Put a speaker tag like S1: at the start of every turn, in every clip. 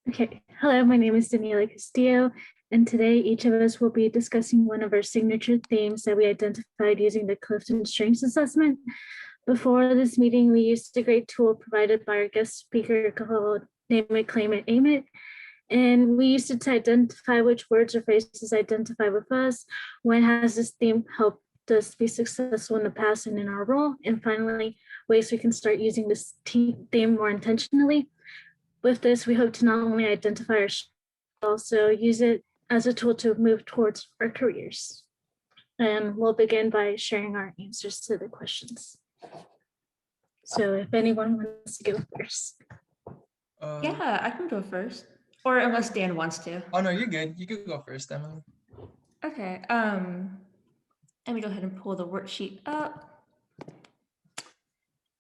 S1: Okay, hello, my name is Daniela Castillo, and today each of us will be discussing one of our signature themes that we identified using the Clifton Strengths Assessment. Before this meeting, we used a great tool provided by our guest speaker called Name It, Claim It, Aim It. And we used it to identify which words or phrases identify with us, when has this theme helped us be successful in the past and in our role, and finally, ways we can start using this theme more intentionally. With this, we hope to not only identify our strengths, but also use it as a tool to move towards our careers. And we'll begin by sharing our answers to the questions. So if anyone wants to go first.
S2: Yeah, I can go first. Or unless Dan wants to.
S3: Oh no, you're good. You could go first, Emily.
S2: Okay. Let me go ahead and pull the worksheet up.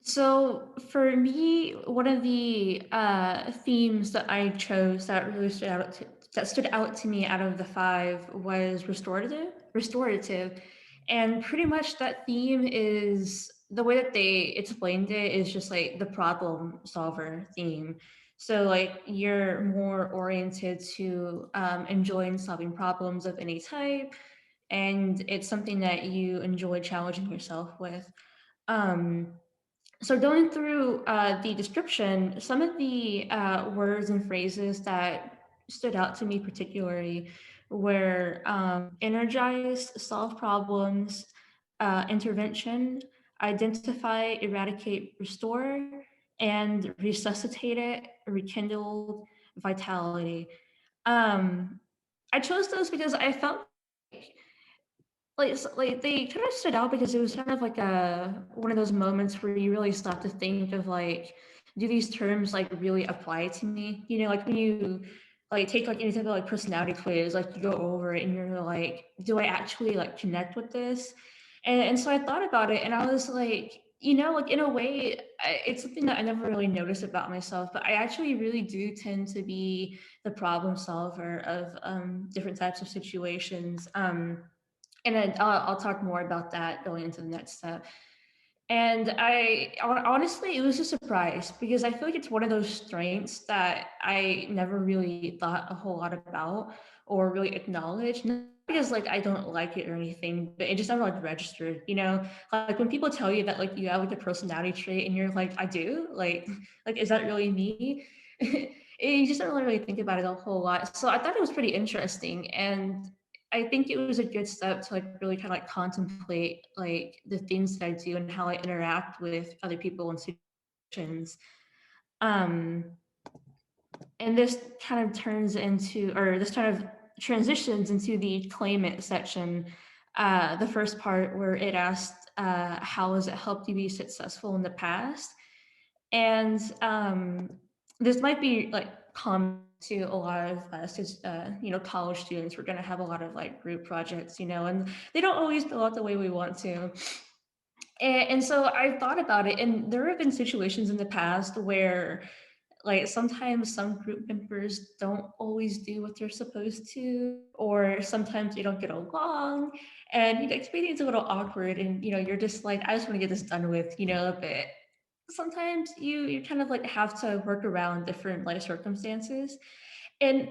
S2: So for me, one of the themes that I chose that really stood out to me out of the 5 was restorative, and pretty much that theme is the way that they explained it is just like the problem solver theme. So like you're more oriented to enjoying solving problems of any type, and it's something that you enjoy challenging yourself with. Um, so going through the description, some of the words and phrases that stood out to me particularly were energize, solve problems, intervention, identify, eradicate, restore, and resuscitate it, rekindle, vitality. Um, I chose those because I felt like they kind of stood out because it was kind of like one of those moments where you really stop to think of like, do these terms like really apply to me? You know, like when you like take like any type of like personality quiz, like you go over it and you're like, do I actually like connect with this? And so I thought about it and I was like, like in a way, it's something that I never really noticed about myself, but I actually really do tend to be the problem solver of different types of situations. And then I'll talk more about that going into the next step. And honestly, it was a surprise because I feel like it's one of those strengths that I never really thought a whole lot about or really acknowledged. Not because like I don't like it or anything, but it just never like registered, like when people tell you that like you have like a personality trait and you're like, I do, like is that really me? You just don't really think about it a whole lot. So I thought it was pretty interesting. And I think it was a good step to like really kind of like contemplate like the things that I do and how I interact with other people and situations. Um, and this kind of transitions into the claimant section. The first part where it asked, how has it helped you be successful in the past? And this might be like common to a lot of us as college students. We're going to have a lot of like group projects, and they don't always go out the way we want to. And so I thought about it, and there have been situations in the past where like sometimes some group members don't always do what they're supposed to, or sometimes they don't get along, and it's a little awkward, and you're just like, I just want to get this done with, but sometimes you kind of like have to work around different life circumstances. And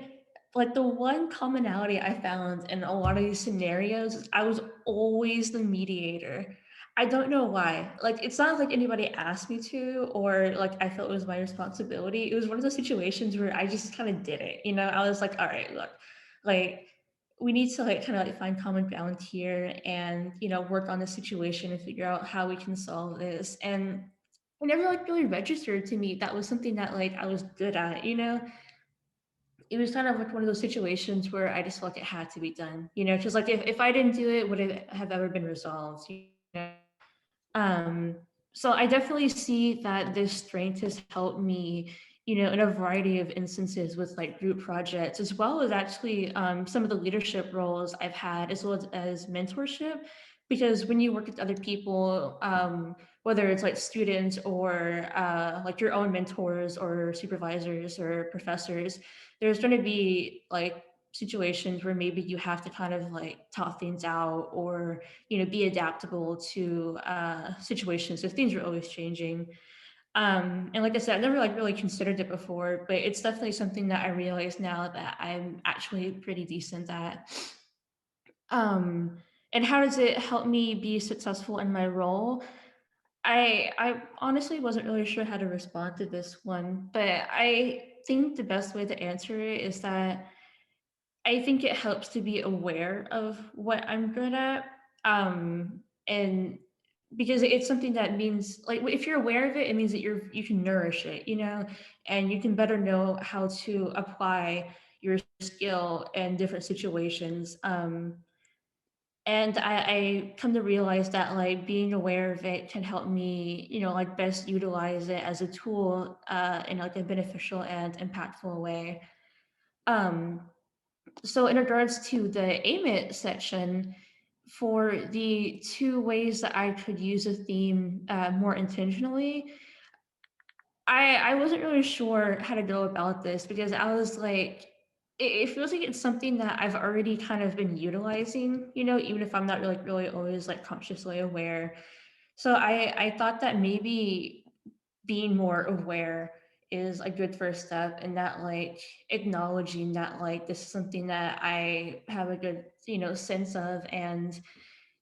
S2: like the one commonality I found in a lot of these scenarios is I was always the mediator. I don't know why. Like it's not like anybody asked me to, or like I felt it was my responsibility. It was one of those situations where I just kind of did it. I was like, all right, look, like we need to like kind of like find common ground here and work on the situation and figure out how we can solve this. And it never like really registered to me that was something that like I was good at. It was kind of like one of those situations where I just felt like it had to be done, because like if I didn't do it, would it have ever been resolved? Know? Um, so I definitely see that this strength has helped me, in a variety of instances with like group projects, as well as actually some of the leadership roles I've had, as well as mentorship. Because when you work with other people, whether it's like students or like your own mentors or supervisors or professors, there's going to be like situations where maybe you have to kind of like talk things out or be adaptable to situations, so things are always changing. And like I said, I've never like really considered it before, but it's definitely something that I realize now that I'm actually pretty decent at. And how does it help me be successful in my role? I honestly wasn't really sure how to respond to this one, but I think the best way to answer it is that I think it helps to be aware of what I'm good at. And because it's something that means like if you're aware of it, it means that you can nourish it, you know, and you can better know how to apply your skill in different situations. And I come to realize that like being aware of it can help me, you know, like best utilize it as a tool in like a beneficial and impactful way. Um, so in regards to the aim it section, for the two ways that I could use a theme more intentionally, I wasn't really sure how to go about this because I was like, it feels like it's something that I've already kind of been utilizing, you know, even if I'm not really always like consciously aware. So I thought that maybe being more aware is a good first step, and that like acknowledging that like this is something that I have a good, you know, sense of, and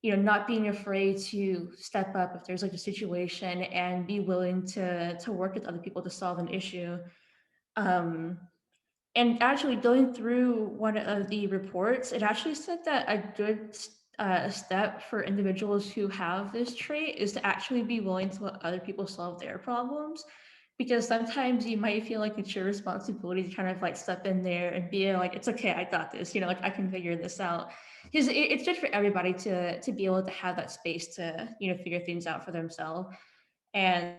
S2: you know, not being afraid to step up if there's like a situation and be willing to work with other people to solve an issue. um and actually going through one of the reports, it actually said that a good step for individuals who have this trait is to actually be willing to let other people solve their problems. Because sometimes you might feel like it's your responsibility to kind of like step in there and be like, it's okay, I got this, you know, like I can figure this out. Because it's good for everybody to be able to have that space to, you know, figure things out for themselves. And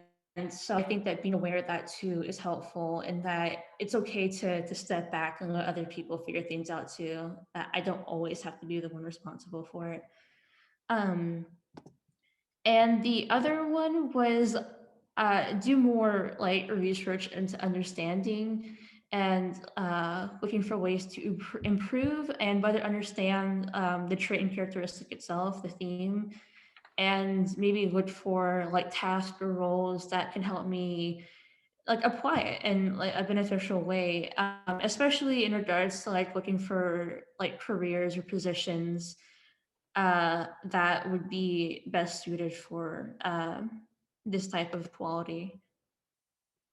S2: so I think that being aware of that too is helpful, and that it's okay to step back and let other people figure things out too. I don't always have to be the one responsible for it. Um, and the other one was do more like research into understanding and looking for ways to improve and better understand the trait and characteristic itself, the theme, and maybe look for like tasks or roles that can help me like apply it in like a beneficial way, especially in regards to like looking for like careers or positions that would be best suited for this type of quality.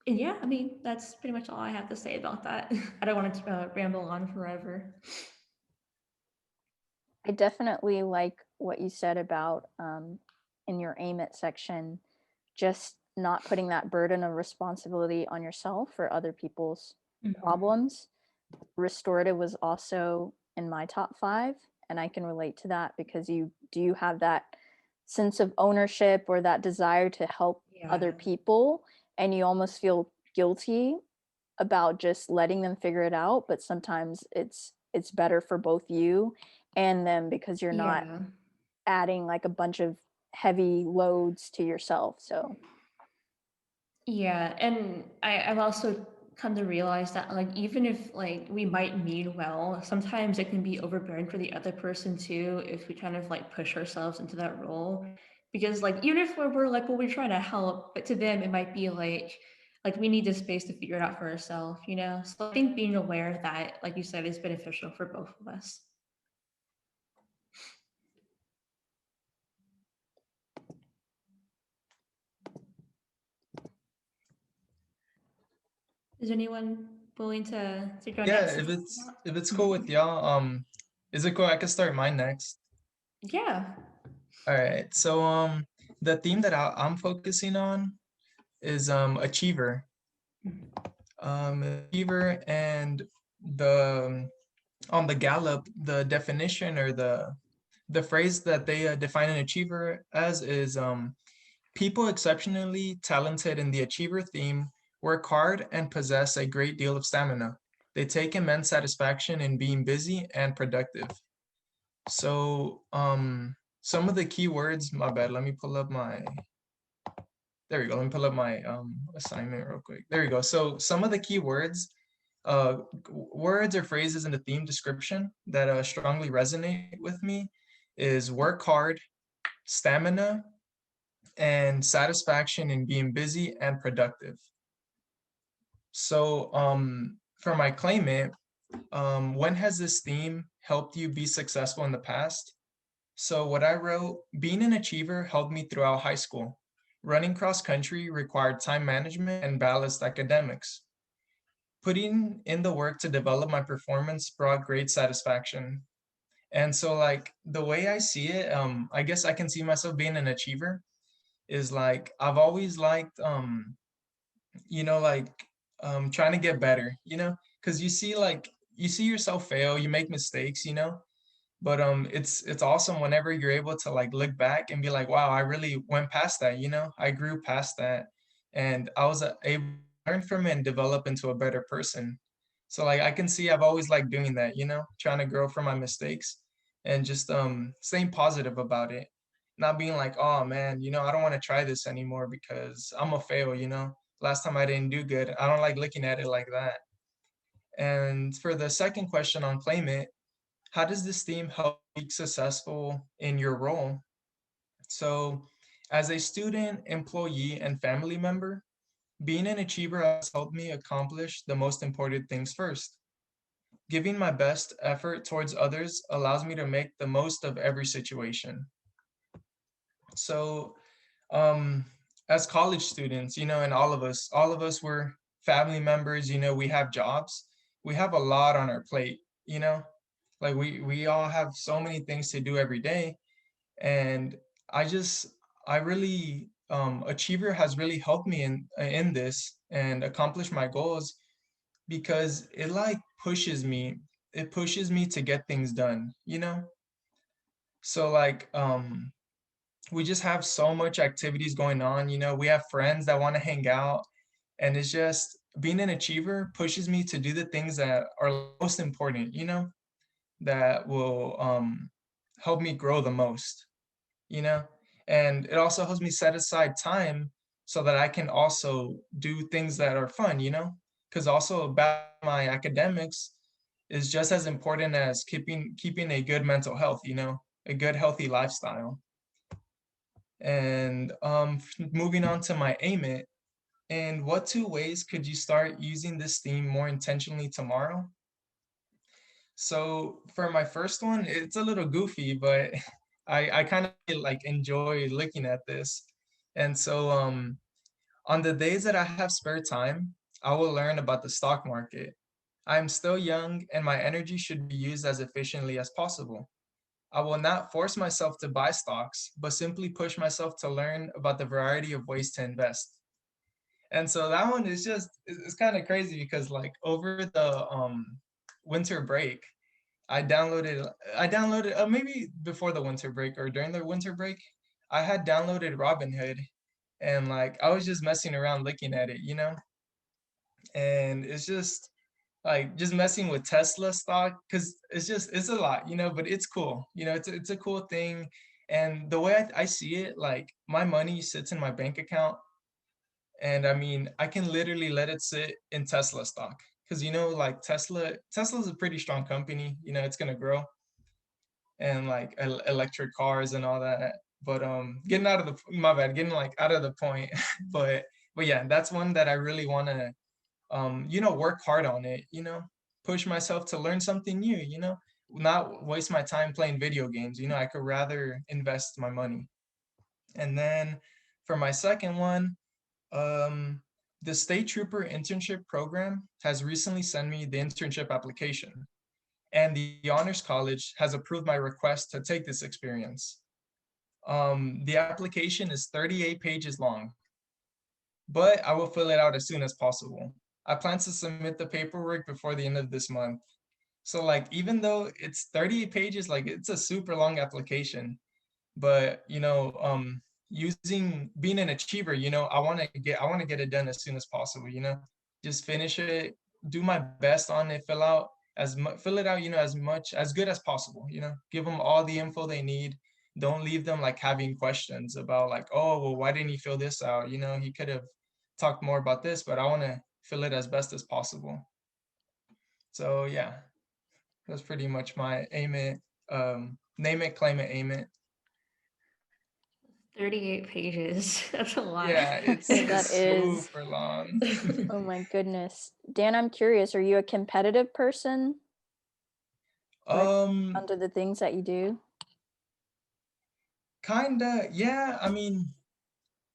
S2: And yeah, I mean, that's pretty much all I have to say about that. I don't want to ramble on forever.
S4: I definitely like what you said about in your aim it section, just not putting that burden of responsibility on yourself for other people's problems. Restorative was also in my top 5, and I can relate to that because you do have that sense of ownership or that desire to help other people, and you almost feel guilty about just letting them figure it out, but sometimes it's better for both you and them because you're not
S2: Yeah.
S4: adding like a bunch of heavy loads to yourself. So
S2: Yeah, and I've also come to realize that like even if like we might mean well, sometimes it can be overbearing for the other person too if we kind of like push ourselves into that role. Because like even if we're like, well, we're trying to help, but to them it might be like we need this space to figure it out for ourselves, you know? So I think being aware of that, like you said, is beneficial for both of us. Is anyone willing to go
S3: Yeah,
S2: next?
S3: if it's cool with y'all, is it cool? I could start mine next.
S2: Yeah.
S3: All right. So the theme that I'm focusing on is achiever. Achiever, and the on the Gallup, the definition or the phrase that they define an achiever as is people exceptionally talented in the achiever theme work hard and possess a great deal of stamina. They take immense satisfaction in being busy and productive. So some of the key words, my bad, let me pull up my, there we go, let me pull up my assignment real quick. There we go. So some of the key words, words or phrases in the theme description that strongly resonate with me is work hard, stamina, and satisfaction in being busy and productive. So for my claimant, when has this theme helped you be successful in the past? So what I wrote, being an achiever helped me throughout high school. Running cross country required time management and balanced academics. Putting in the work to develop my performance brought great satisfaction. And so like the way I see it, I guess I can see myself being an achiever is like I've always liked like trying to get better, because you see yourself fail, you make mistakes, but it's awesome whenever you're able to like look back and be like, wow, I really went past that, I grew past that, and I was able to learn from it and develop into a better person. So like I can see I've always liked doing that, trying to grow from my mistakes and just staying positive about it, not being like, oh man, I don't want to try this anymore because I'm a fail, last time I didn't do good. I don't like looking at it like that. And for the second question on Claim It, how does this theme help you be successful in your role? So as a student, employee, and family member, being an achiever has helped me accomplish the most important things first. Giving my best effort towards others allows me to make the most of every situation. So um as college students, and all of us were family members, we have jobs, we have a lot on our plate, like we all have so many things to do every day. And i just I really achiever has really helped me in this and accomplish my goals, because it pushes me to get things done, so like we just have so much activities going on, we have friends that want to hang out, and it's just being an achiever pushes me to do the things that are most important, that will help me grow the most, you know and it also helps me set aside time so that I can also do things that are fun, because also about my academics is just as important as keeping a good mental health, a good healthy lifestyle. And moving on to my aim it, and what 2 ways could you start using this theme more intentionally tomorrow? So for my first one, it's a little goofy, but I kind of like enjoy looking at this. And so on the days that I have spare time, I will learn about the stock market. I'm still young and my energy should be used as efficiently as possible. I will not force myself to buy stocks, but simply push myself to learn about the variety of ways to invest. And so that one is just it's kind of crazy because like over the winter break, I downloaded maybe before the winter break or during the winter break, I had downloaded Robinhood, and like I was just messing around looking at it, and it's just like just messing with Tesla stock because it's a lot, but it's cool, it's a cool thing. And the way I see it, like my money sits in my bank account, and I mean I can literally let it sit in Tesla stock because like Tesla's a pretty strong company, it's gonna grow, and like electric cars and all that. But getting out of the my bad, getting like out of the point. but but yeah, that's one that I really want to work hard on it, push myself to learn something new, not waste my time playing video games, I could rather invest my money. And then for my second one, um the State Trooper internship program has recently sent me the internship application, and the Honors College has approved my request to take this experience. The application is 38 pages long, but I will fill it out as soon as possible. I plan to submit the paperwork before the end of this month. So like even though it's 38 pages, like it's a super long application, but using being an achiever, I want to get it done as soon as possible, just finish it, do my best on it, fill it out, as good as possible, give them all the info they need. Don't leave them like having questions about like, oh well, why didn't he fill this out, he could have talked more about this, but I want to fill it as best as possible. So yeah, that's pretty much my aim it, name it, claim it, aim it.
S2: 38 pages. That's a lot.
S3: Yeah, it's
S4: Yeah, that is.
S3: super long.
S4: Oh my goodness. Dan, I'm curious, are you a competitive person? Like
S3: Um,
S4: under the things that you do?
S3: Kinda, yeah. I mean,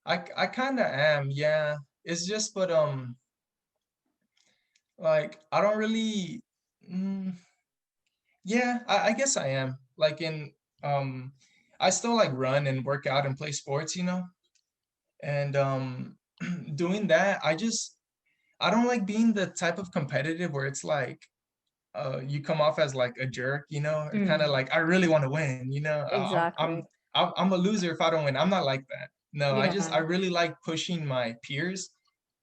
S3: I kinda am, yeah. It's just, but like I don't really, mm, yeah. I guess I am. Like in, um, I still like run and work out and play sports, and doing that, I don't like being the type of competitive where it's like, you come off as like a jerk, kind of
S2: Mm,
S3: like I really want to win,
S4: Exactly.
S3: I'm a loser if I don't win. I'm not like that. No, I
S2: yeah.
S3: really like pushing my peers,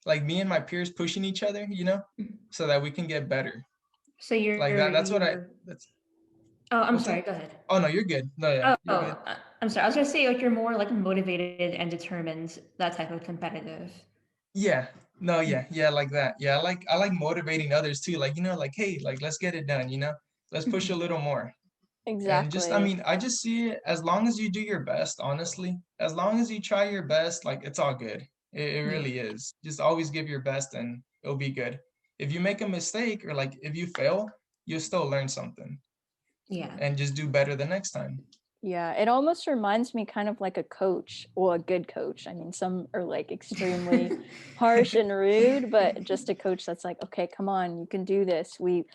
S3: like me and my peers pushing each other,
S2: Mm.
S3: so that we can get better.
S2: So
S3: Like that. That's
S2: oh, I'm
S3: what's
S2: sorry,
S3: that?
S2: go ahead.
S3: Oh no, you're good. No, yeah,
S2: Oh,
S3: you're good.
S2: I'm sorry. I was gonna say like you're more like motivated and determined, that type of competitive.
S3: Yeah. No,
S2: Mm.
S3: yeah, like that. Yeah, I like motivating others too. Like, like, hey, like let's get it done, Let's push a
S2: Mhm.
S3: little more. And just, I
S4: Exactly.
S3: mean, I just see it as long as you do your best, honestly. As long as you try your best, like it's all good. It
S2: Yeah.
S3: really is. Just always give your best and it'll be good. If you make a mistake or like if you fail, you'll still learn something
S2: Yeah.
S3: and just do better the next time.
S4: Yeah, it almost reminds me kind of like a coach, well, a good coach. I mean, some are like extremely harsh and rude, but just a coach that's like, okay, come on, you can do this. We've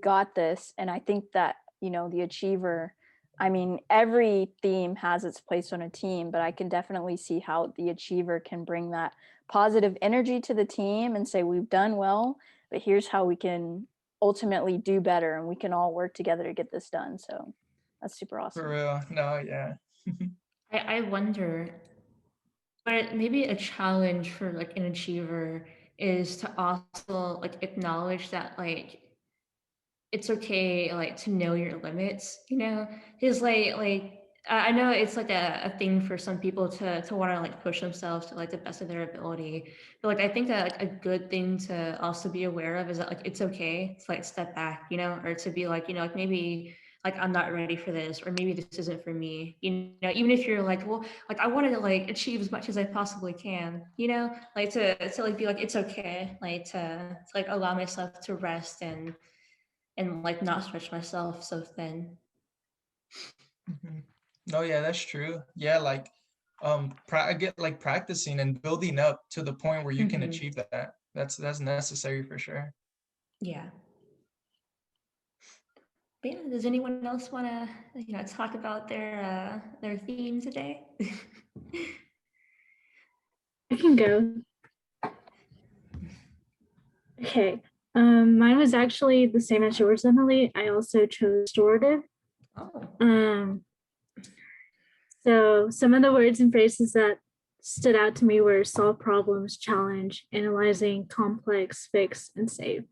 S4: got this. And I think that, the achiever, I mean, every theme has its place on a team, but I can definitely see how the achiever can bring that positive energy to the team and say, we've done well, but here's how we can ultimately do better and we can all work together to get this done. So that's super
S3: For
S4: awesome.
S3: real. No, yeah.
S2: I wonder, but maybe a challenge for like an achiever is to also like acknowledge that like it's okay like to know your limits, because I know it's like a thing for some people to want to like push themselves to like the best of their ability, but like I think that like a good thing to also be aware of is that like it's okay to like step back, or to be like, like maybe like I'm not ready for this, or maybe this isn't for me, even if you're like, well, like I want to like achieve as much as I possibly can, like to like be like it's okay, like to like allow myself to rest and like not stretch myself so thin.
S3: Mhm. No, yeah, that's true. Yeah, like I get like practicing and building up to the point where you can
S2: Hmm.
S3: achieve that. That's necessary for sure.
S2: Yeah. But yeah, does anyone else want to, talk about their theme today?
S1: I can go. Okay. Mine was actually the same as yours, Emily. I also chose restorative.
S2: Oh.
S1: Um, so some of the words and phrases that stood out to me were solve problems, challenge, analyzing, complex, fix, and save.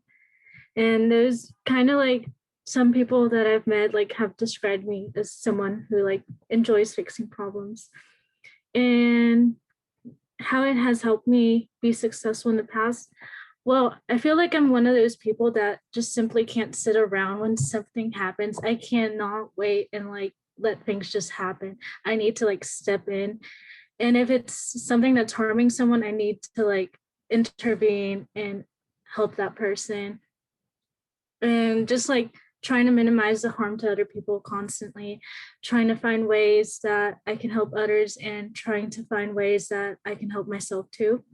S1: And those kind of like some people that I've met like have described me as someone who like enjoys fixing problems. And how it has helped me be successful in the past. Well, I feel like I'm one of those people that just simply can't sit around when something happens. I cannot wait and like let things just happen. I need to like step in. And if it's something that's harming someone, I need to like intervene and help that person. And just like trying to minimize the harm to other people constantly, trying to find ways that I can help others and trying to find ways that I can help myself too.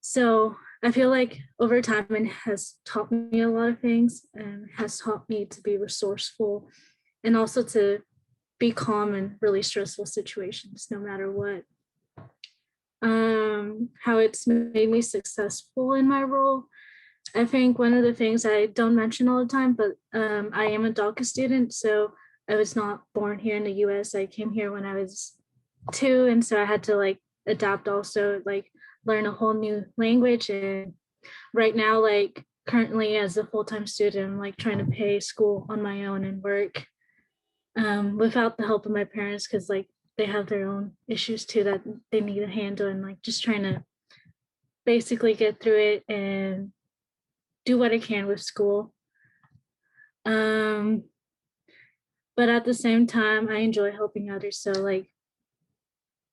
S1: So I feel like over time it has taught me a lot of things and has taught me to be resourceful and also to be calm in really stressful situations, no matter what. How it's made me successful in my role. I think one of the things I don't mention all the time, but I am a DACA student, so I was not born here in the US. I came here when I was 2, and so I had to like adapt also, like learn a whole new language. And right now, like currently as a full-time student, I'm like trying to pay school on my own and work without the help of my parents because like they have their own issues too that they need to handle, and like just trying to basically get through it and do what I can with school. Um, but at the same time, I enjoy helping others. So like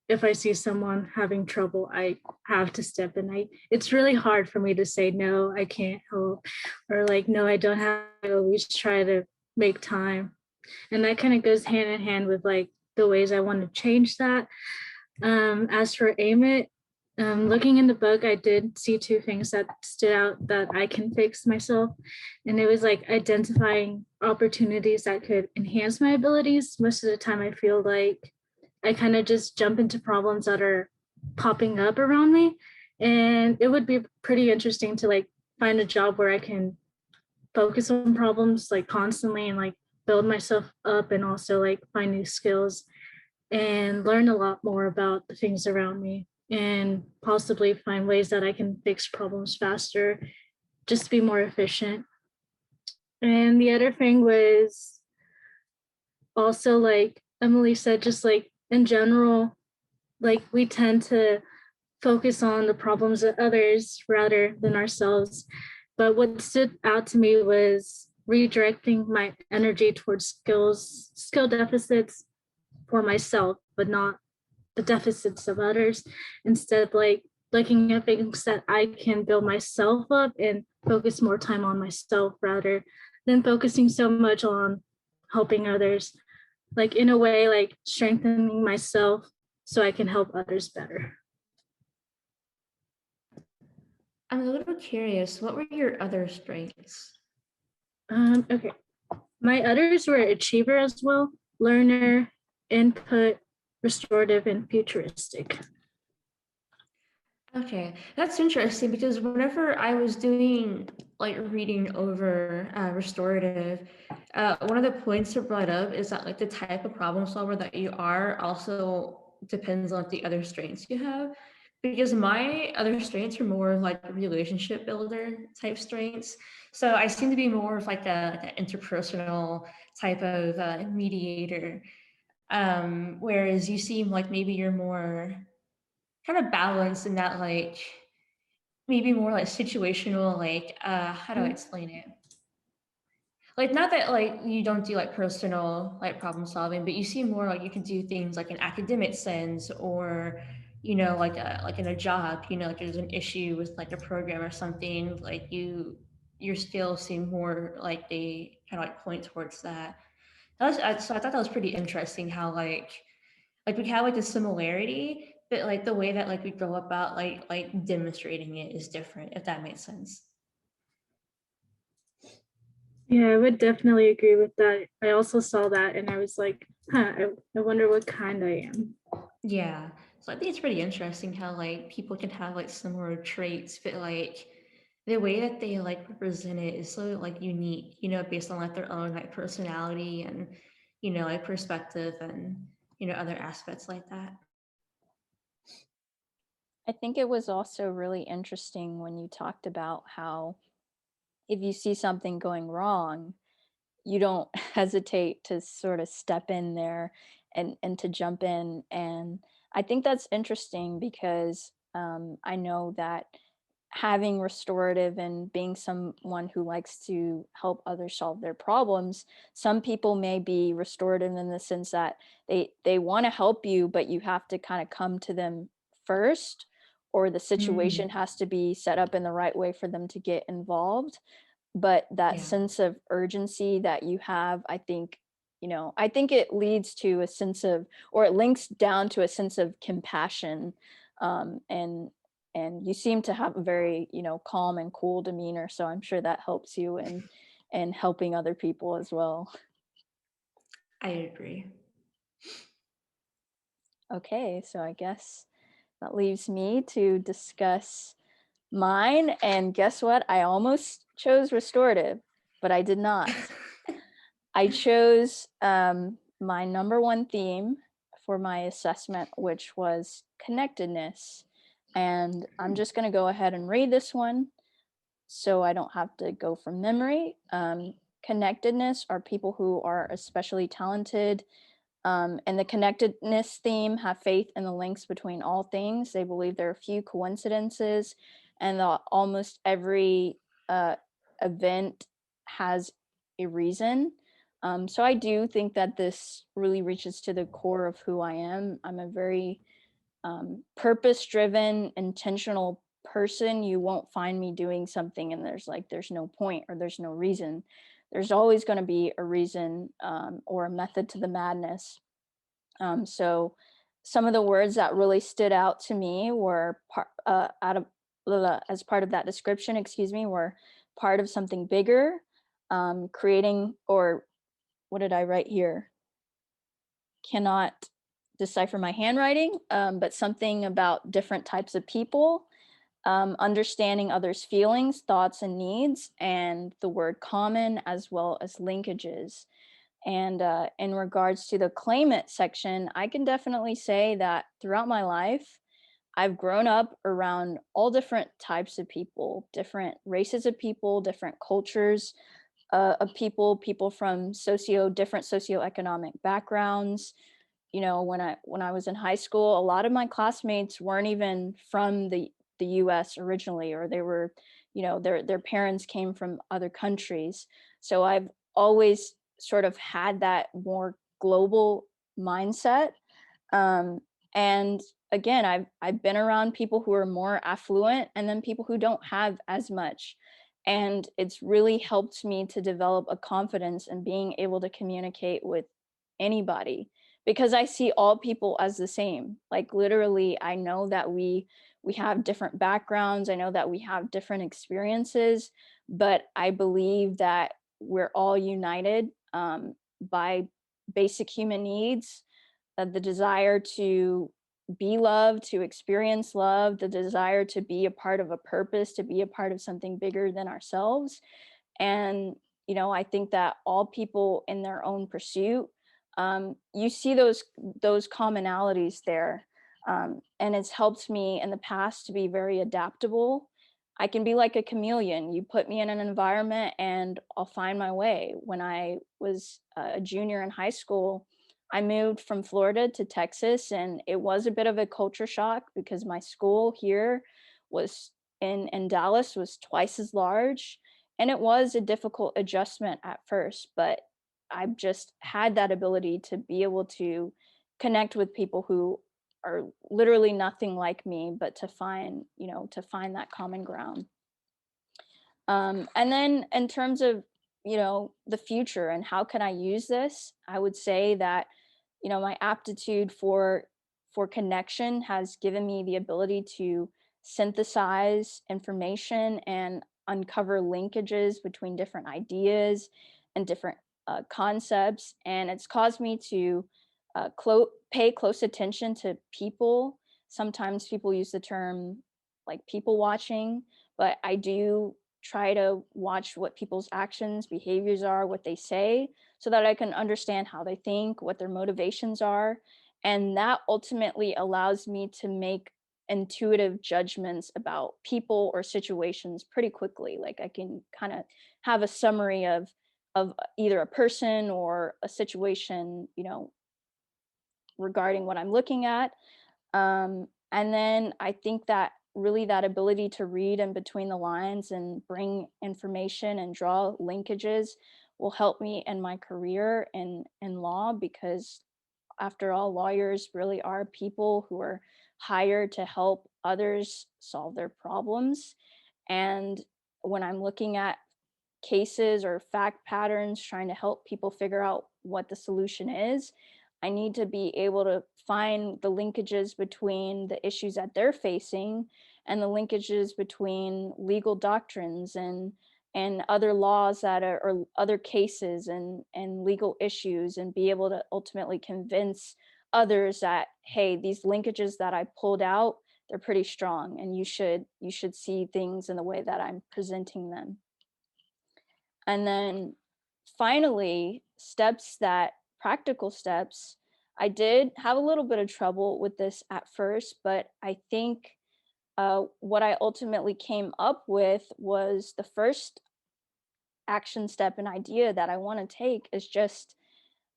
S1: if I see someone having trouble, I have to step in. It's really hard for me to say, no, I can't help, or like, no, I don't have, I always try to make time. And that kind of goes hand in hand with like the ways I want to change that. As for AIM-IT, looking in the book, I did see two things that stood out that I can fix myself. And it was like identifying opportunities that could enhance my abilities. Most of the time, I feel like I kind of just jump into problems that are popping up around me. And it would be pretty interesting to like find a job where I can focus on problems like constantly and like build myself up and also like find new skills and learn a lot more about the things around me and possibly find ways that I can fix problems faster, just to be more efficient. And the other thing was also like Emily said, just like in general, like we tend to focus on the problems of others rather than ourselves. But what stood out to me was redirecting my energy towards skill deficits for myself, but not the deficits of others. Instead, like looking at things that I can build myself up and focus more time on myself rather than focusing so much on helping others. Like in a way, like strengthening myself so I can help others better.
S2: I'm a little curious, what were your other strengths?
S1: Okay. My others were achiever as well, learner, input, restorative, and futuristic.
S2: Okay, that's interesting because whenever I was doing like reading over restorative, one of the points that brought up is that like the type of problem solver that you are also depends on the other strengths you have. Because my other strengths are more like relationship builder type strengths. So I seem to be more of like a interpersonal type of mediator. Whereas you seem like maybe you're more kind of balanced in that like maybe more like situational, like how do I explain it? Like not that like you don't do like personal like problem solving, but you seem more like you can do things like in academic sense or you know like in a job, you know, like there's an issue with like a program or something, like your skills seem more like they kind of like point towards that. So I thought that was pretty interesting how like we have like a similarity, but like the way that like we go about like demonstrating it is different, if that makes sense.
S1: Yeah, I would definitely agree with that. I also saw that and I was like, I wonder what kind I am.
S2: Yeah. So I think it's pretty interesting how like people can have like similar traits, but like the way that they like represent it is so like unique, you know, based on like their own like personality and you know like perspective and you know other aspects like that.
S4: I think it was also really interesting when you talked about how if you see something going wrong, you don't hesitate to sort of step in there and to jump in. And I think that's interesting because I know that having restorative and being someone who likes to help others solve their problems, some people may be restorative in the sense that they want to help you, but you have to kind of come to them first, or the situation has to be set up in the right way for them to get involved. But that
S2: Yeah.
S4: sense of urgency that you have, I think, you know, I think it leads to a sense of, or it links down to a sense of compassion. And you seem to have a very, you know, calm and cool demeanor, so I'm sure that helps you in helping other people as well.
S2: I agree.
S4: Okay, so I guess that leaves me to discuss mine. And guess what? I almost chose restorative, but I did not. I chose my number one theme for my assessment, which was connectedness. And I'm just going to go ahead and read this one so I don't have to go from memory. Connectedness are people who are especially talented. And the connectedness theme have faith in the links between all things. They believe there are few coincidences, and almost every event has a reason. So I do think that this really reaches to the core of who I am. I'm a very purpose-driven, intentional person, you won't find me doing something and there's no point or there's no reason. There's always going to be a reason or a method to the madness. So some of the words that really stood out to me were as part of that description, were part of something bigger, creating, or what did I write here? Cannot decipher my handwriting, but something about different types of people, understanding others' feelings, thoughts, and needs, and the word common, as well as linkages. And in regards to the claim it section, I can definitely say that throughout my life, I've grown up around all different types of people, different races of people, different cultures of people from different socioeconomic backgrounds. You know, when I was in high school, a lot of my classmates weren't even from the US originally, or they were, you know, their parents came from other countries. So I've always sort of had that more global mindset. And again, I've been around people who are more affluent and then people who don't have as much. And it's really helped me to develop a confidence in being able to communicate with anybody, because I see all people as the same. Like literally, I know that we have different backgrounds. I know that we have different experiences, but I believe that we're all united by basic human needs, the desire to be loved, to experience love, the desire to be a part of a purpose, to be a part of something bigger than ourselves. And, you know, I think that all people in their own pursuit, you see those commonalities there. And it's helped me in the past to be very adaptable. I can be like a chameleon. You put me in an environment and I'll find my way. When I was a junior in high school, I moved from Florida to Texas, and it was a bit of a culture shock because my school here was in Dallas was twice as large, and it was a difficult adjustment at first, but I've just had that ability to be able to connect with people who are literally nothing like me, but to find that common ground. And then in terms of, you know, the future and how can I use this, I would say that, you know, my aptitude for connection has given me the ability to synthesize information and uncover linkages between different ideas and different concepts. And it's caused me to pay close attention to people. Sometimes people use the term like people watching, but I do try to watch what people's actions, behaviors are, what they say, so that I can understand how they think, what their motivations are. And that ultimately allows me to make intuitive judgments about people or situations pretty quickly. Like I can kind of have a summary of either a person or a situation, you know, regarding what I'm looking at. And then I think that really that ability to read in between the lines and bring information and draw linkages will help me in my career in law, because after all, lawyers really are people who are hired to help others solve their problems. And when I'm looking at cases or fact patterns, trying to help people figure out what the solution is, I need to be able to find the linkages between the issues that they're facing and the linkages between legal doctrines and other laws that are, or other cases and legal issues, and be able to ultimately convince others that, hey, these linkages that I pulled out, they're pretty strong, and you should see things in the way that I'm presenting them. And then finally, practical steps. I did have a little bit of trouble with this at first, but I think what I ultimately came up with was the first action step and idea that I want to take is just,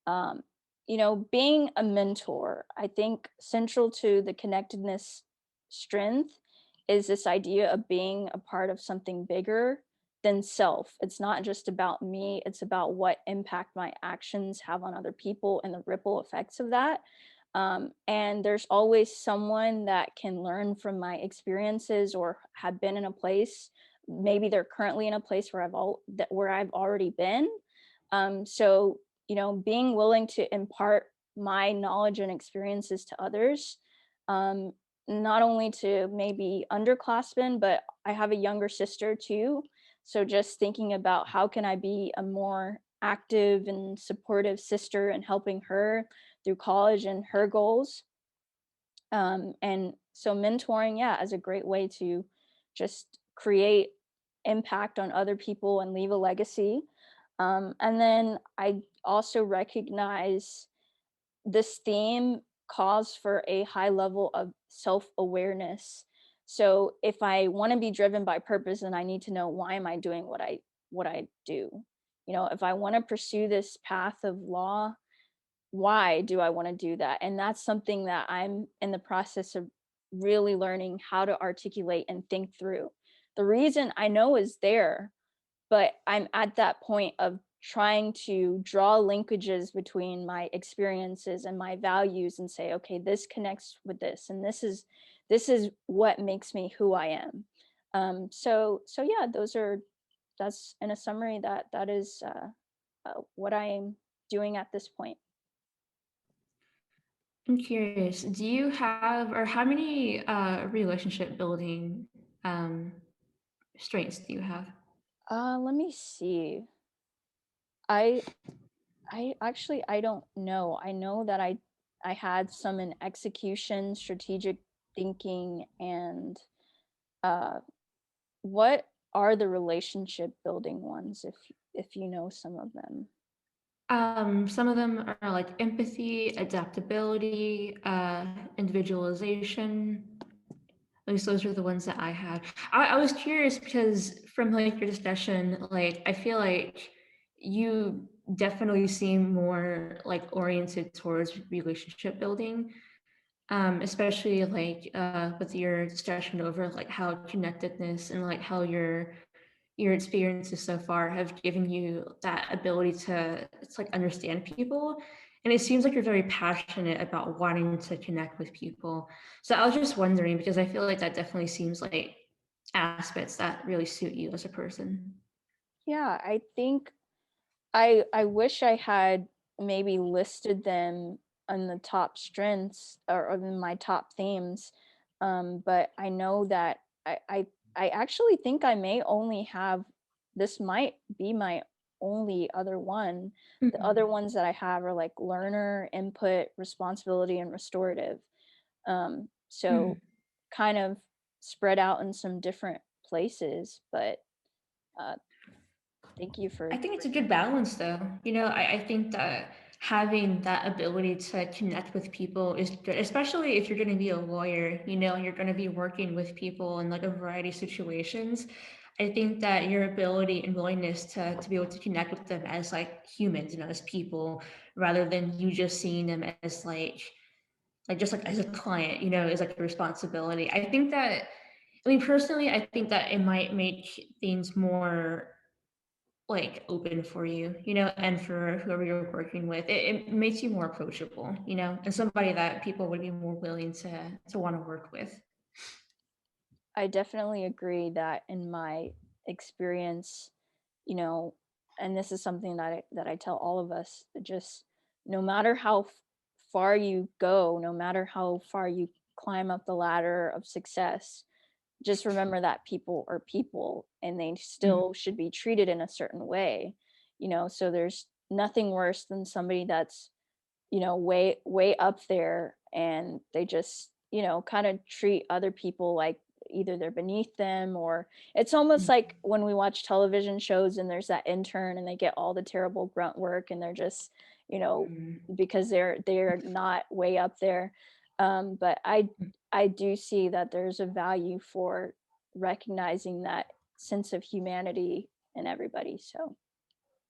S4: you know, being a mentor. I think central to the connectedness strength is this idea of being a part of something bigger than self. It's not just about me, it's about what impact my actions have on other people and the ripple effects of that. And there's always someone that can learn from my experiences or have been in a place. Maybe they're currently in a place where where I've already been. So, being willing to impart my knowledge and experiences to others, not only to maybe underclassmen, but I have a younger sister too. So just thinking about how can I be a more active and supportive sister and helping her through college and her goals. And so mentoring, yeah, is a great way to just create impact on other people and leave a legacy. And then I also recognize this theme calls for a high level of self-awareness. So if I want to be driven by purpose, then I need to know, why am I doing what I do? If I want to pursue this path of law, why do I want to do that? And that's something that I'm in the process of really learning how to articulate and think through. The reason I know is there, but I'm at that point of trying to draw linkages between my experiences and my values and say, okay, this connects with this, and this is what makes me who I am. So yeah, that's in a summary, that is what I am doing at this point.
S2: I'm curious, do you have, or how many relationship building strengths do you have?
S4: Let me see. I actually, I don't know. I know that I had some in execution, strategic thinking, and what are the relationship building ones, if you know some of them?
S2: Some of them are like empathy, adaptability, individualization. At least those are the ones that I had. I was curious because from like your discussion, like I feel like you definitely seem more like oriented towards relationship building, especially like with your discussion over like how connectedness and like how your experiences so far have given you that ability to like understand people. And it seems like you're very passionate about wanting to connect with people. So I was just wondering, because I feel like that definitely seems like aspects that really suit you as a person.
S4: Yeah, I think I wish I had maybe listed them on the top strengths or in my top themes. But I know that I actually think I may only have, this might be my only other one. The other ones that I have are like learner, input, responsibility, and restorative. So kind of spread out in some different places, but thank you for.
S2: I think it's a good balance though. I think that having that ability to connect with people is good, especially if you're going to be a lawyer, you're going to be working with people in like a variety of situations. I think that your ability and willingness to be able to connect with them as like humans, as people, rather than you just seeing them as like just like as a client, is like a responsibility. I think that, I mean, personally, I think that it might make things more like open for you, and for whoever you're working with. It makes you more approachable, and somebody that people would be more willing to want to work with.
S4: I definitely agree that in my experience, and this is something that I tell all of us, just no matter how far you go, no matter how far you climb up the ladder of success, just remember that people are people and they still should be treated in a certain way. So there's nothing worse than somebody that's, way up there, and they just, kind of treat other people like either they're beneath them, or it's almost like when we watch television shows and there's that intern and they get all the terrible grunt work and they're just, because they're not way up there. But I do see that there's a value for recognizing that sense of humanity in everybody. So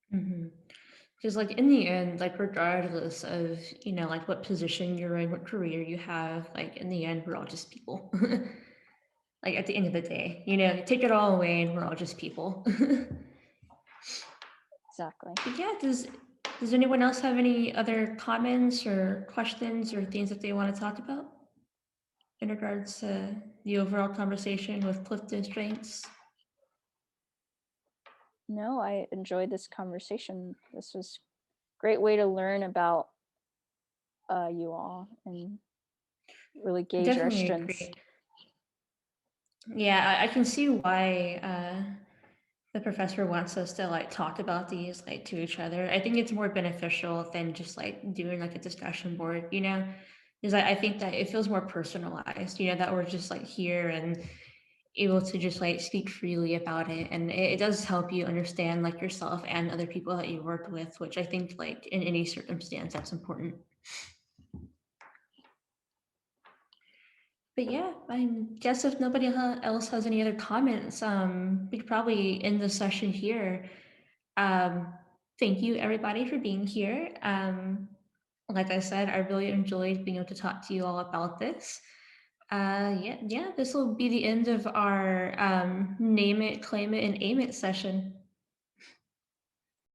S2: Because like in the end, like regardless of like what position you're in, what career you have, like in the end we're all just people. Like at the end of the day, take it all away and we're all just people.
S4: exactly.
S2: But yeah, Does anyone else have any other comments or questions or things that they want to talk about in regards to the overall conversation with Clifton Strengths?
S4: No, I enjoyed this conversation. This was a great way to learn about you all and really gauge our
S2: Definitely
S4: strengths.
S2: agree. Yeah, I can see why the professor wants us to like talk about these like to each other. I think it's more beneficial than just like doing like a discussion board, you know, because I think that it feels more personalized, you know, that we're just like here and able to just like speak freely about it. And it does help you understand like yourself and other people that you work with, which I think like in any circumstance that's important. But yeah, I guess if nobody else has any other comments, we could probably end the session here. Thank you everybody for being here. Like I said, I really enjoyed being able to talk to you all about this. Yeah, this will be the end of our name it, claim it, and aim it session.